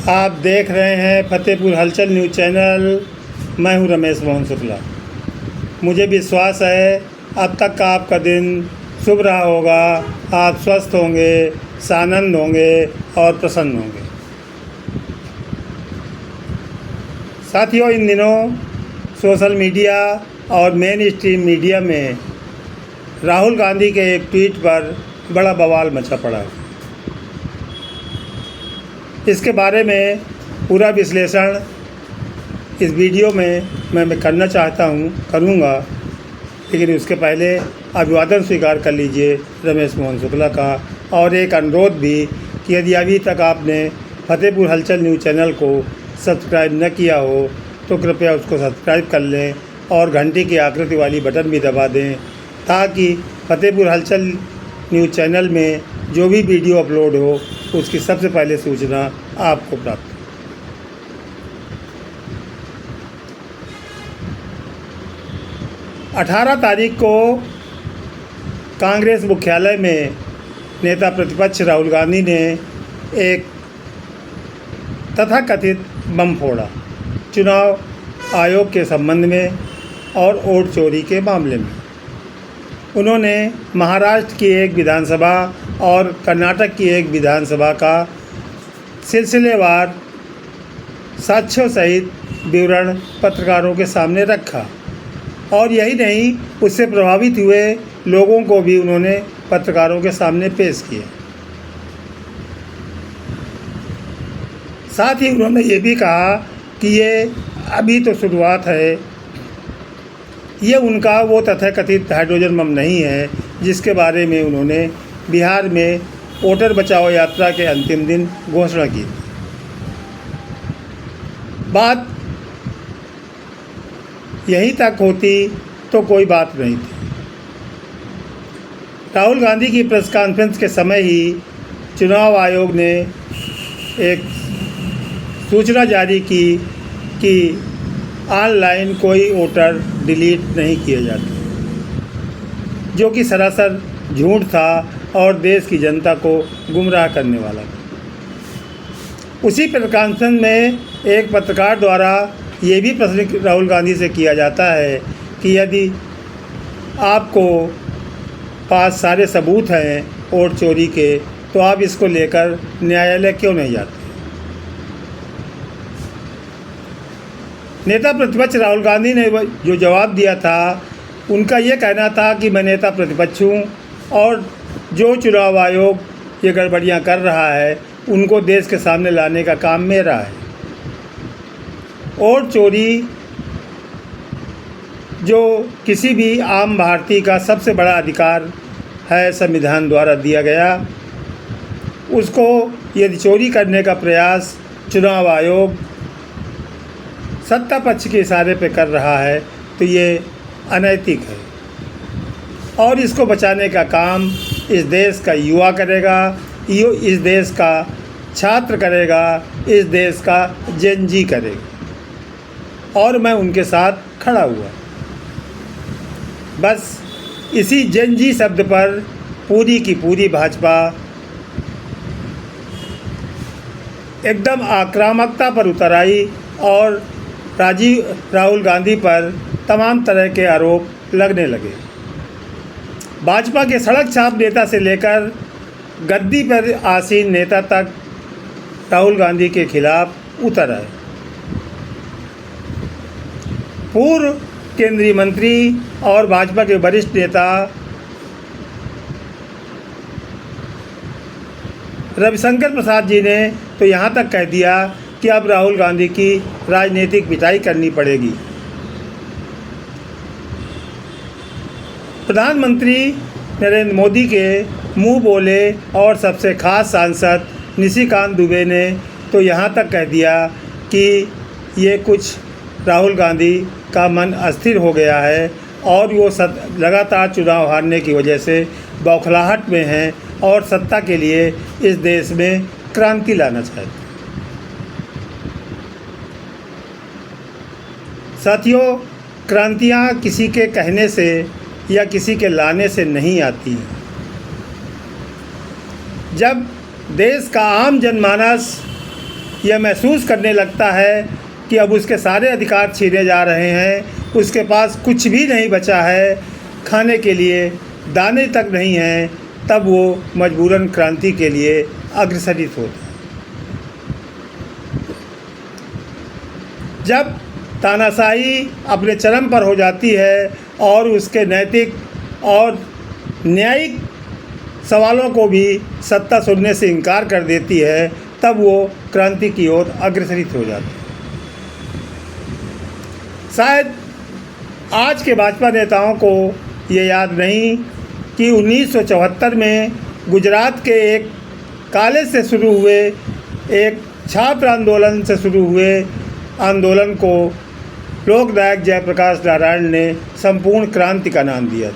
आप देख रहे हैं फतेहपुर हलचल न्यूज़ चैनल। मैं हूं रमेश मोहन शुक्ला। मुझे विश्वास है अब तक का आपका दिन शुभ रहा होगा। आप स्वस्थ होंगे, सानंद होंगे और प्रसन्न होंगे। साथियों, इन दिनों सोशल मीडिया और मेन स्ट्रीम मीडिया में राहुल गांधी के एक ट्वीट पर बड़ा बवाल मचा पड़ा है। इसके बारे में पूरा विश्लेषण इस वीडियो में मैं करना चाहता हूँ, करूँगा। लेकिन उसके पहले अभिवादन स्वीकार कर लीजिए रमेश मोहन शुक्ला का, और एक अनुरोध भी कि यदि अभी तक आपने फतेहपुर हलचल न्यूज़ चैनल को सब्सक्राइब न किया हो तो कृपया उसको सब्सक्राइब कर लें और घंटी की आकृति वाली बटन भी दबा दें, ताकि फतेहपुर हलचल न्यूज़ चैनल में जो भी वीडियो अपलोड हो उसकी सबसे पहले सूचना आपको प्राप्त हो। अठारह तारीख को कांग्रेस मुख्यालय में नेता प्रतिपक्ष राहुल गांधी ने एक तथाकथित बम फोड़ा चुनाव आयोग के संबंध में और वोट चोरी के मामले में। उन्होंने महाराष्ट्र की एक विधानसभा और कर्नाटक की एक विधानसभा का सिलसिलेवार साक्ष्यों सहित विवरण पत्रकारों के सामने रखा, और यही नहीं, उससे प्रभावित हुए लोगों को भी उन्होंने पत्रकारों के सामने पेश किया। साथ ही उन्होंने ये भी कहा कि ये अभी तो शुरुआत है, ये उनका वो तथाकथित हाइड्रोजन बम नहीं है जिसके बारे में उन्होंने बिहार में वोटर बचाओ यात्रा के अंतिम दिन घोषणा की। बात यहीं तक होती तो कोई बात नहीं थी। राहुल गांधी की प्रेस कॉन्फ्रेंस के समय ही चुनाव आयोग ने एक सूचना जारी की कि ऑनलाइन कोई वोटर डिलीट नहीं किए जाते, जो कि सरासर झूठ था और देश की जनता को गुमराह करने वाला था। उसी प्रेस कॉन्फ्रेंस में एक पत्रकार द्वारा ये भी प्रश्न राहुल गांधी से किया जाता है कि यदि आपको पास सारे सबूत हैं वोट चोरी के, तो आप इसको लेकर न्यायालय क्यों नहीं जाते। नेता प्रतिपक्ष राहुल गांधी ने जो जवाब दिया था, उनका ये कहना था कि मैं नेता प्रतिपक्ष हूँ और जो चुनाव आयोग ये गड़बड़ियाँ कर रहा है उनको देश के सामने लाने का काम मेरा है। वोट चोरी जो किसी भी आम भारतीय का सबसे बड़ा अधिकार है, संविधान द्वारा दिया गया, उसको यदि चोरी करने का प्रयास चुनाव आयोग सत्ता पक्ष के इशारे पे कर रहा है तो ये अनैतिक है, और इसको बचाने का काम इस देश का युवा करेगा, इस देश का छात्र करेगा, इस देश का जेन जी करेगा, और मैं उनके साथ खड़ा हुआ। बस इसी जेन जी शब्द पर पूरी की पूरी भाजपा एकदम आक्रामकता पर उतर आई और राहुल गांधी पर तमाम तरह के आरोप लगने लगे। भाजपा के सड़क छाप नेता से लेकर गद्दी पर आसीन नेता तक राहुल गांधी के खिलाफ उतर आए। पूर्व केंद्रीय मंत्री और भाजपा के वरिष्ठ नेता रविशंकर प्रसाद जी ने तो यहाँ तक कह दिया कि अब राहुल गांधी की राजनीतिक पिटाई करनी पड़ेगी। प्रधानमंत्री नरेंद्र मोदी के मुंह बोले और सबसे खास सांसद निशिकांत दुबे ने तो यहाँ तक कह दिया कि ये कुछ राहुल गांधी का मन अस्थिर हो गया है और वो लगातार चुनाव हारने की वजह से बौखलाहट में हैं और सत्ता के लिए इस देश में क्रांति लाना चाहते हैं। साथियों, क्रांतियाँ किसी के कहने से या किसी के लाने से नहीं आती हैं। जब देश का आम जनमानस यह महसूस करने लगता है कि अब उसके सारे अधिकार छीने जा रहे हैं, उसके पास कुछ भी नहीं बचा है, खाने के लिए दाने तक नहीं हैं, तब वो मजबूरन क्रांति के लिए अग्रसरित होता है। जब तानाशाही अपने चरम पर हो जाती है और उसके नैतिक और न्यायिक सवालों को भी सत्ता सुनने से इनकार कर देती है, तब वो क्रांति की ओर अग्रसरित हो जाती है। शायद आज के भाजपा नेताओं को ये याद नहीं कि 1974 में गुजरात के एक कॉलेज से शुरू हुए एक छात्र आंदोलन से शुरू हुए आंदोलन को लोकनायक जयप्रकाश नारायण ने संपूर्ण क्रांति का नाम दिया था।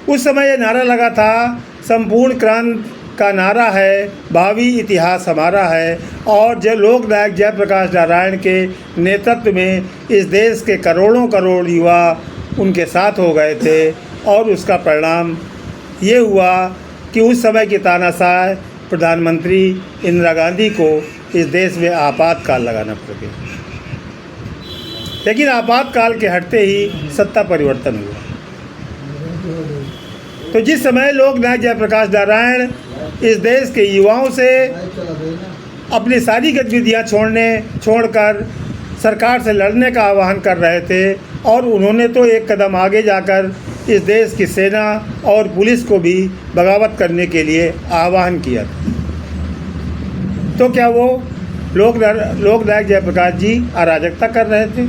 उस समय ये नारा लगा था, संपूर्ण क्रांति का नारा है, भावी इतिहास हमारा है। और जो लोकनायक जयप्रकाश नारायण के नेतृत्व में इस देश के करोड़ों करोड़ युवा उनके साथ हो गए थे, और उसका परिणाम ये हुआ कि उस समय की तानाशाह प्रधानमंत्री इंदिरा गांधी को इस देश में आपातकाल लगाना पड़ गया। लेकिन आपातकाल के हटते ही सत्ता परिवर्तन हुआ। तो जिस समय लोकनायक जयप्रकाश नारायण इस देश के युवाओं से अपनी सारी गतिविधियां छोड़कर सरकार से लड़ने का आह्वान कर रहे थे, और उन्होंने तो एक कदम आगे जाकर इस देश की सेना और पुलिस को भी बगावत करने के लिए आह्वान किया था, तो क्या वो लोकनायक जयप्रकाश जी अराजकता कर रहे थे?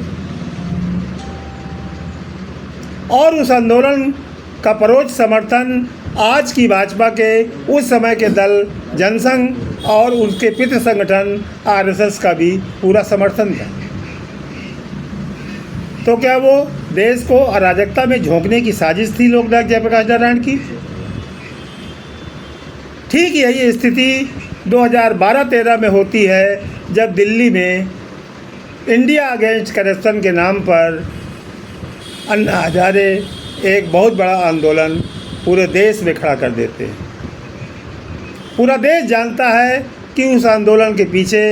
और उस आंदोलन का परोक्ष समर्थन आज की भाजपा के उस समय के दल जनसंघ और उसके पितृ संगठन आरएसएस का भी पूरा समर्थन था। तो क्या वो देश को अराजकता में झोंकने की साजिश थी लोकनायक जयप्रकाश नारायण की? ठीक यही स्थिति 2012-13 में होती है, जब दिल्ली में इंडिया अगेंस्ट करप्शन के नाम पर अन्ना हजारे एक बहुत बड़ा आंदोलन पूरे देश में खड़ा कर देते हैं। पूरा देश जानता है कि उस आंदोलन के पीछे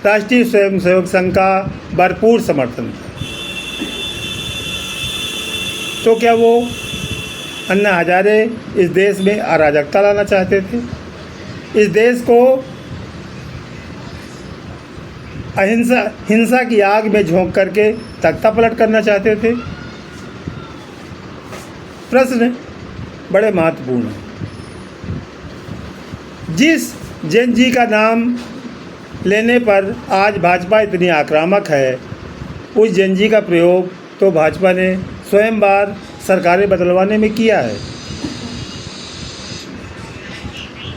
राष्ट्रीय स्वयंसेवक संघ का भरपूर समर्थन था। तो क्या वो अन्ना हजारे इस देश में अराजकता लाना चाहते थे? इस देश को हिंसा की आग में झोंक करके तख्ता पलट करना चाहते थे? प्रश्न बड़े महत्वपूर्ण है। जिस जैन जी का नाम लेने पर आज भाजपा इतनी आक्रामक है, उस जैन जी का प्रयोग तो भाजपा ने स्वयं बार सरकारें बदलवाने में किया है।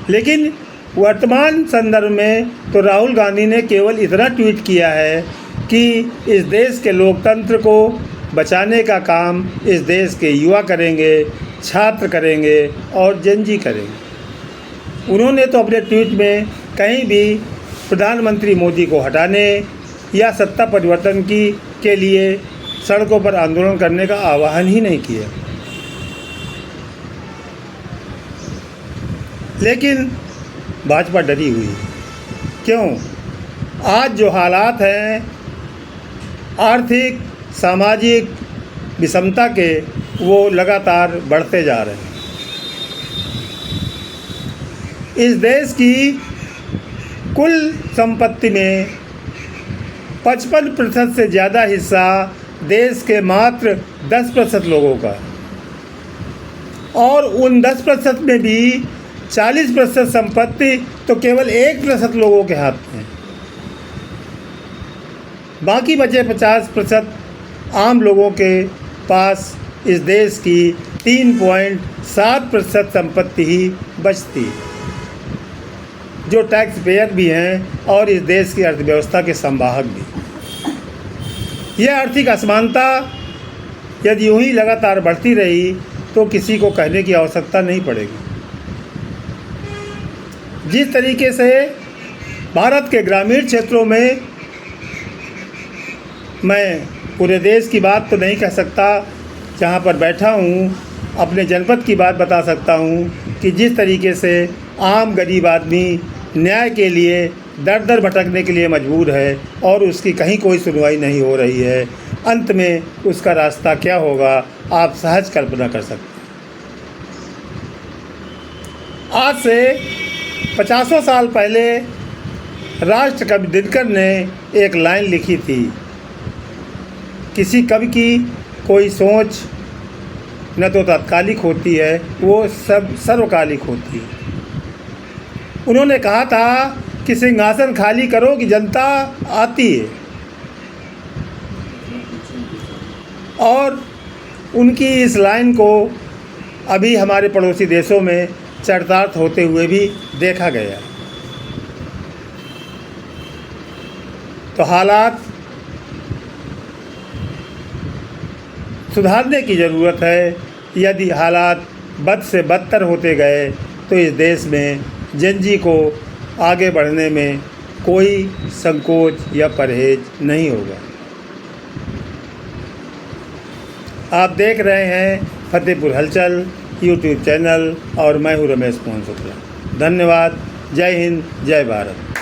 लेकिन वर्तमान संदर्भ में तो राहुल गांधी ने केवल इतना ट्वीट किया है कि इस देश के लोकतंत्र को बचाने का काम इस देश के युवा करेंगे, छात्र करेंगे और जैन जी करेंगे। उन्होंने तो अपने ट्वीट में कहीं भी प्रधानमंत्री मोदी को हटाने या सत्ता परिवर्तन के लिए सड़कों पर आंदोलन करने का आह्वान ही नहीं किया। लेकिन भाजपा डरी हुई है। क्यों? आज जो हालात हैं आर्थिक सामाजिक विषमता के, वो लगातार बढ़ते जा रहे हैं। इस देश की कुल संपत्ति में 55% से ज़्यादा हिस्सा देश के मात्र 10% लोगों का, और उन 10% में भी 40% संपत्ति तो केवल 1% लोगों के हाथ में। बाकी बचे 50% आम लोगों के पास इस देश की 3.7% संपत्ति ही बचती, जो टैक्स पेयर भी हैं और इस देश की अर्थव्यवस्था के संवाहक भी। यह आर्थिक असमानता यदि यूं ही लगातार बढ़ती रही तो किसी को कहने की आवश्यकता नहीं पड़ेगी। जिस तरीके से भारत के ग्रामीण क्षेत्रों में, मैं पूरे देश की बात तो नहीं कह सकता, जहाँ पर बैठा हूँ अपने जनपद की बात बता सकता हूँ कि जिस तरीके से आम गरीब आदमी न्याय के लिए दर दर भटकने के लिए मजबूर है और उसकी कहीं कोई सुनवाई नहीं हो रही है। अंत में उसका रास्ता क्या होगा, आप सहज कल्पना कर सकते हैं। आज से 50 साल पहले राष्ट्रकवि दिनकर ने एक लाइन लिखी थी, किसी कवि की कोई सोच न तो तात्कालिक होती है, वो सब सर्वकालिक होती है। उन्होंने कहा था कि सिंहासन खाली करो कि जनता आती है, और उनकी इस लाइन को अभी हमारे पड़ोसी देशों में चरितार्थ होते हुए भी देखा गया। तो हालात सुधारने की ज़रूरत है। यदि हालात बद से बदतर होते गए तो इस देश में जनजी को आगे बढ़ने में कोई संकोच या परहेज नहीं होगा। आप देख रहे हैं फतेहपुर हलचल यूट्यूब चैनल और मैं हूँ रमेश मोहन शुक्ला। धन्यवाद। जय हिंद, जय भारत।